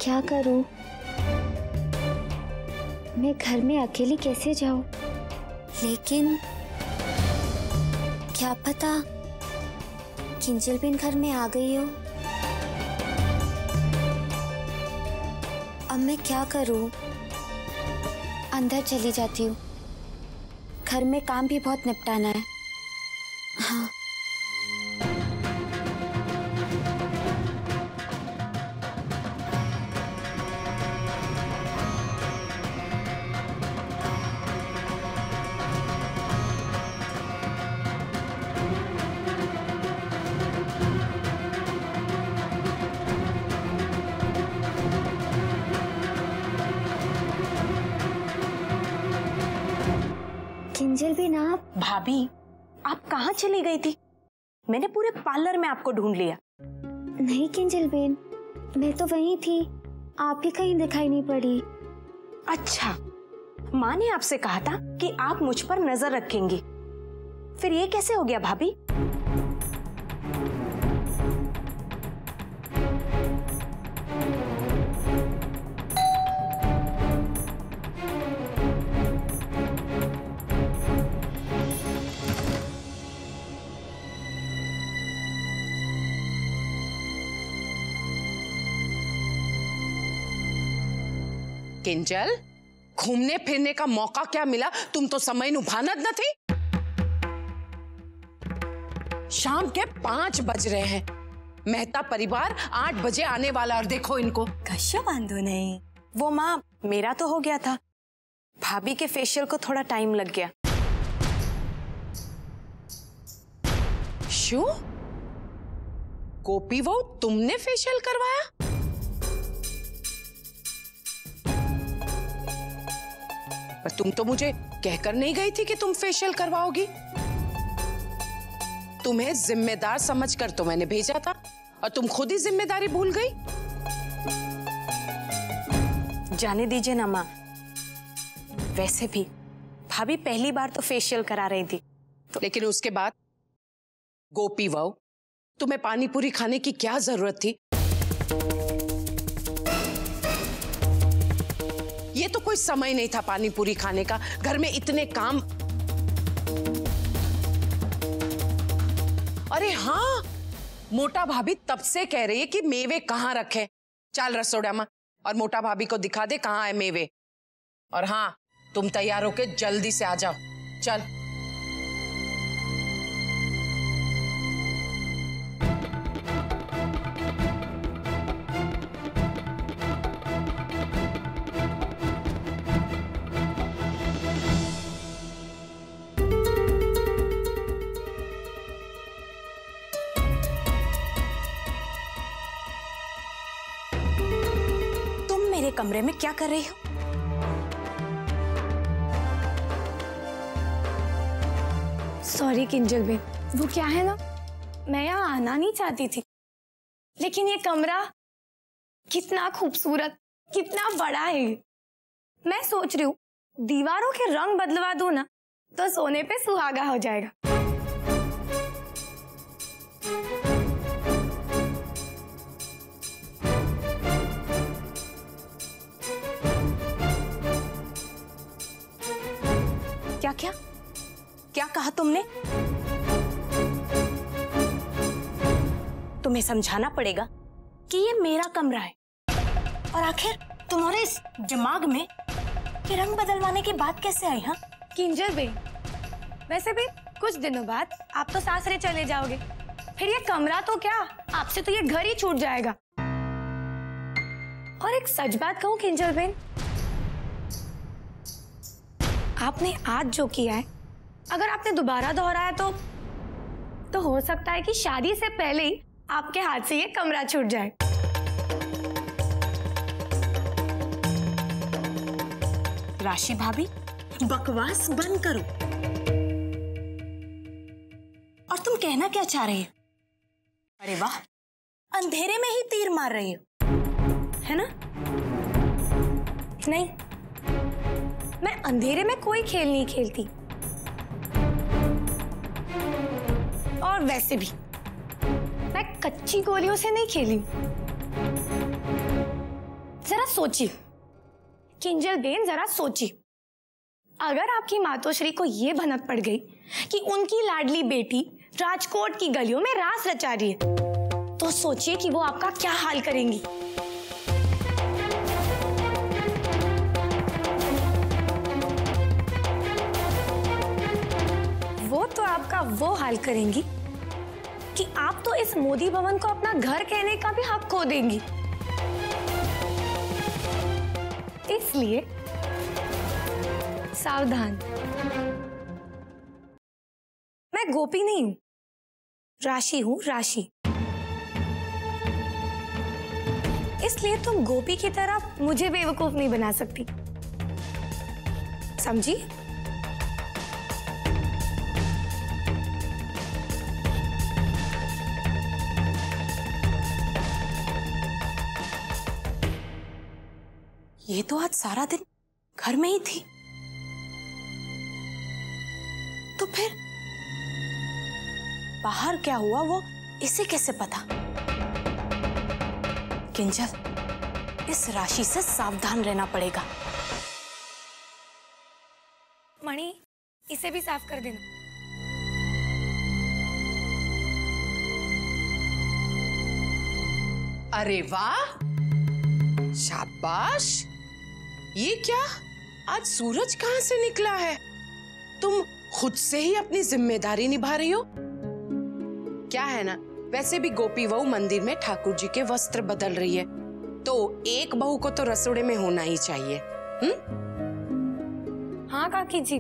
क्या करूं? मैं घर में अकेली कैसे जाऊं? लेकिन क्या पता किंजल बिन घर में आ गई हो। अब मैं क्या करूं? अंदर चली जाती हूँ, घर में काम भी बहुत निपटाना है। हाँ। किंजल बिन, आप? भाभी, आप कहाँ चली गई थी? मैंने पूरे पार्लर में आपको ढूंढ लिया। नहीं किंजल बिन, मैं तो वहीं थी, आप ही कहीं दिखाई नहीं पड़ी। अच्छा, माँ ने आपसे कहा था कि आप मुझ पर नजर रखेंगी, फिर ये कैसे हो गया भाभी? किंजल, घूमने फिरने का मौका क्या मिला? तुम तो समय नुभानत न थी। शाम के 5 बज रहे हैं, मेहता परिवार 8 बजे आने वाला, और देखो इनको। कशो बांधो नहीं, वो माँ मेरा तो हो गया था, भाभी के फेशियल को थोड़ा टाइम लग गया। शू? गोपी वो तुमने फेशियल करवाया? पर तुम तो मुझे कहकर नहीं गई थी कि तुम फेशियल करवाओगी। तुम्हें जिम्मेदार समझकर तो मैंने भेजा था, और तुम खुद ही जिम्मेदारी भूल गई। जाने दीजिए ना माँ, वैसे भी भाभी पहली बार तो फेशियल करा रही थी तो। लेकिन उसके बाद गोपी वाओ, तुम्हें पानी पूरी खाने की क्या जरूरत थी? ये तो कोई समय नहीं था पानी पूरी खाने का, घर में इतने काम। अरे हाँ, मोटा भाभी तब से कह रही है कि मेवे कहाँ रखे। चल रसोड़ा में और मोटा भाभी को दिखा दे कहाँ है मेवे। और हाँ, तुम तैयार होके जल्दी से आ जाओ। चल। मेरे कमरे में क्या कर रही हो? सॉरी किंजल बेन, वो क्या है ना, मैं यहाँ आना नहीं चाहती थी, लेकिन ये कमरा कितना खूबसूरत, कितना बड़ा है। मैं सोच रही हूँ दीवारों के रंग बदलवा दूं ना तो सोने पे सुहागा हो जाएगा। क्या क्या क्या कहा तुमने? तुम्हें समझाना पड़ेगा कि ये मेरा कमरा है, और आखिर तुम्हारे इस दिमाग में ये रंग बदलवाने की बात कैसे आई? हाँ किंजल बेन, वैसे भी कुछ दिनों बाद आप तो सासरे चले जाओगे, फिर ये कमरा तो क्या, आपसे तो ये घर ही छूट जाएगा। और एक सच बात कहूँ किंजल बेन, आपने आज जो किया है, अगर आपने दोबारा दोहराया तो हो सकता है कि शादी से पहले ही आपके हाथ से ये कमरा छूट जाए। राशि भाभी, बकवास बंद करो। और तुम कहना क्या चाह रही हो? अरे वाह, अंधेरे में ही तीर मार रही हो, है ना? नहीं, मैं अंधेरे में कोई खेल नहीं खेलती, और वैसे भी मैं कच्ची गोलियों से नहीं खेली। जरा सोचिए किंजल बेन, जरा सोचिए, अगर आपकी मातोश्री को ये भनक पड़ गई कि उनकी लाडली बेटी राजकोट की गलियों में रास रचा रही है, तो सोचिए कि वो आपका क्या हाल करेंगी। वो तो आपका वो हाल करेंगी कि आप तो इस मोदी भवन को अपना घर कहने का भी हक खो देंगी। इसलिए सावधान। मैं गोपी नहीं हूं, राशि हूं, राशि। इसलिए तुम गोपी की तरह मुझे बेवकूफ नहीं बना सकती, समझी? ये तो आज सारा दिन घर में ही थी, तो फिर बाहर क्या हुआ वो इसे कैसे पता? किंजल, इस राशि से सावधान रहना पड़ेगा। मणि, इसे भी साफ कर देना। अरे वाह, शाबाश। ये क्या, आज सूरज कहाँ से निकला है? तुम खुद से ही अपनी जिम्मेदारी निभा रही हो। क्या है ना, वैसे भी गोपी बहू मंदिर में ठाकुर जी के वस्त्र बदल रही है, तो एक बहू को तो रसोड़े में होना ही चाहिए। हाँ काकी जी,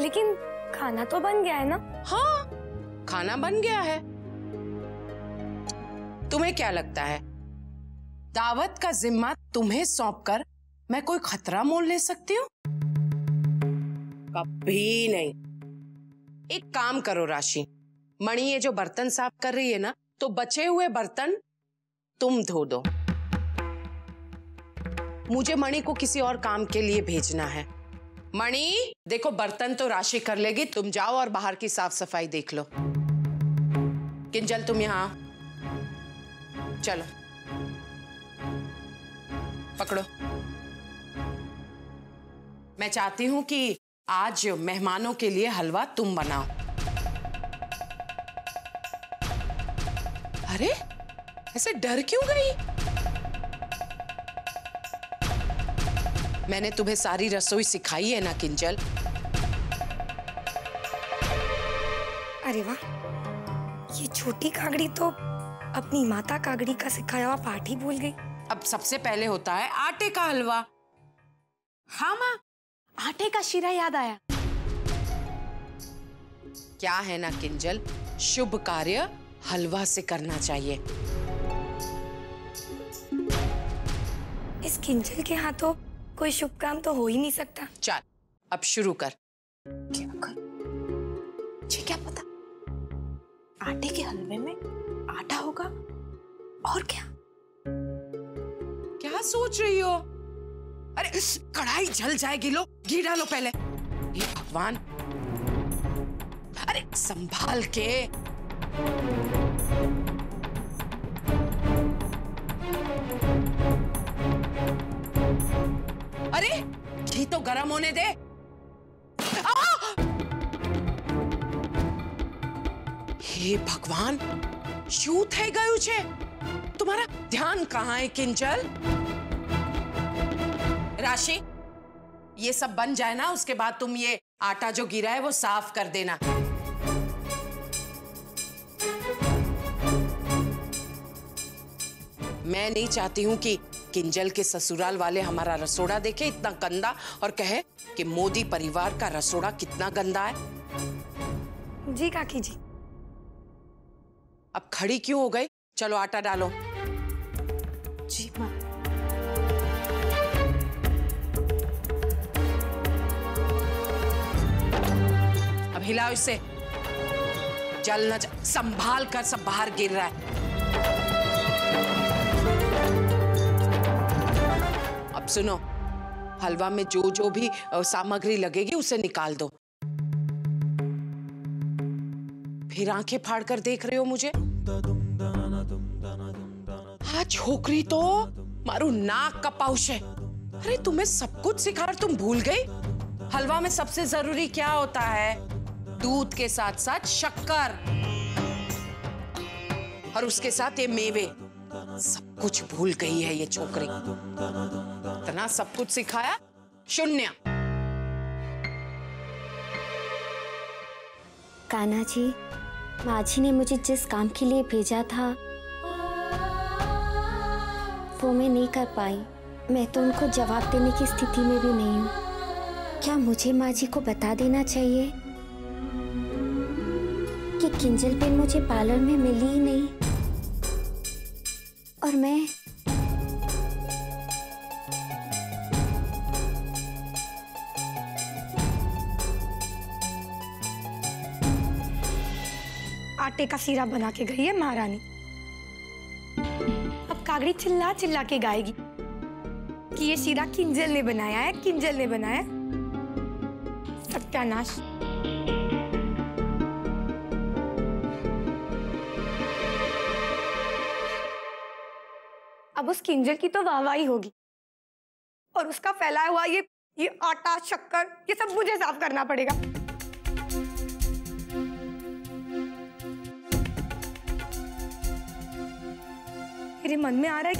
लेकिन खाना तो बन गया है ना? हाँ, खाना बन गया है। तुम्हें क्या लगता है दावत का जिम्मा तुम्हें सौंपकर मैं कोई खतरा मोल ले सकती हूँ? कभी नहीं। एक काम करो राशि, मणि ये जो बर्तन साफ कर रही है ना, तो बचे हुए बर्तन तुम धो दो। मुझे मणि को किसी और काम के लिए भेजना है। मणि देखो, बर्तन तो राशि कर लेगी, तुम जाओ और बाहर की साफ सफाई देख लो। किंजल तुम यहाँ चलो, पकड़ो। मैं चाहती हूं कि आज मेहमानों के लिए हलवा तुम बनाओ। अरे ऐसे डर क्यों गई? मैंने तुम्हें सारी रसोई सिखाई है ना किंजल। अरे वाह, ये छोटी कागड़ी तो अपनी माता कागड़ी का सिखाया हुआ पाठ ही भूल गई। अब सबसे पहले होता है आटे का हलवा। हाँ माँ, आटे का शीरा याद आया। क्या है ना किंजल, शुभ कार्य हलवा से करना चाहिए। इस किंजल के हाथों कोई शुभ काम तो हो ही नहीं सकता। चल अब शुरू कर। क्या कर? मुझे क्या पता, आटे के हलवे में आटा होगा और क्या? क्या सोच रही हो? अरे कढ़ाई जल जाएगी, लो घी डालो पहले। हे भगवान, अरे संभाल के। अरे घी तो गरम होने दे। हे भगवान, यूं થઈ ગયું છે? तुम्हारा ध्यान कहाँ है किंजल? राशि, ये सब बन जाए ना, उसके बाद तुम ये आटा जो गिरा है वो साफ कर देना। मैं नहीं चाहती हूं कि किंजल के ससुराल वाले हमारा रसोड़ा देखे इतना गंदा और कहे कि मोदी परिवार का रसोड़ा कितना गंदा है। जी काकी जी। अब खड़ी क्यों हो गई? चलो आटा डालो। जी माँ। अब हिलाओ इसे, जल न संभाल कर, सब बाहर गिर रहा है। अब सुनो, हलवा में जो जो भी सामग्री लगेगी उसे निकाल दो। फिर आंखें फाड़ कर देख रहे हो मुझे? हाँ छोकरी तो मारू नाक का पाउच है। अरे तुम्हें सब कुछ सिखा तुम भूल गई। हलवा में सबसे जरूरी क्या होता है? दूध के साथ साथ शक्कर और उसके साथ ये मेवे। सब कुछ भूल गई है ये छोकरी। इतना सब कुछ सिखाया, शून्य। कान्हा जी, माँ जी ने मुझे जिस काम के लिए भेजा था वो मैं नहीं कर पाई। मैं तो उनको जवाब देने की स्थिति में भी नहीं हूँ। क्या मुझे माँ जी को बता देना चाहिए कि किंजल पेन मुझे पार्लर में मिली ही नहीं और मैं आटे का सीरा बना के गई है महारानी। अब कागड़ी चिल्ला चिल्ला के गाएगी कि ये सीरा किंजल ने बनाया है, किंजल ने बनाया। सत्यानाश। अब उस किंजल की तो वाहवाही होगी और उसका फैलाया हुआ ये आटा शक्कर ये सब मुझे साफ करना पड़ेगा। मेरे मन में आ रहा है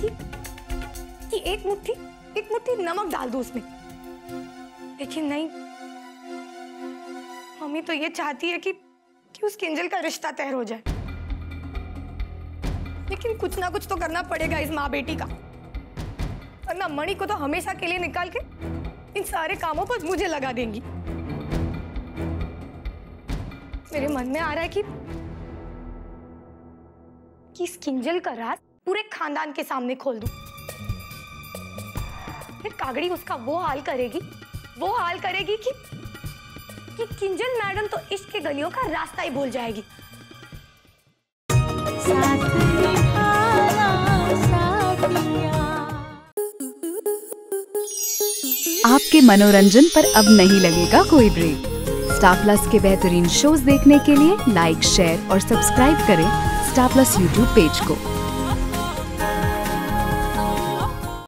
कि एक मुट्ठी नमक डाल दूं उसमें, लेकिन नहीं। मम्मी तो ये चाहती है कि उस किंजल का रिश्ता तय हो जाए, लेकिन कुछ ना कुछ तो करना पड़ेगा इस माँ बेटी का, वरना मणि को तो हमेशा के लिए निकाल के इन सारे कामों पर मुझे लगा देंगी। मेरे मन में आ रहा है कि इस किंजल का राज पूरे खानदान के सामने खोल दूं। फिर कागड़ी उसका वो हाल करेगी कि किंजल मैडम तो इश्क के गलियों का रास्ता ही भूल जाएगी। आपके मनोरंजन पर अब नहीं लगेगा कोई ब्रेक। स्टार प्लस के बेहतरीन शोज देखने के लिए लाइक, शेयर और सब्सक्राइब करें स्टार प्लस यूट्यूब पेज को।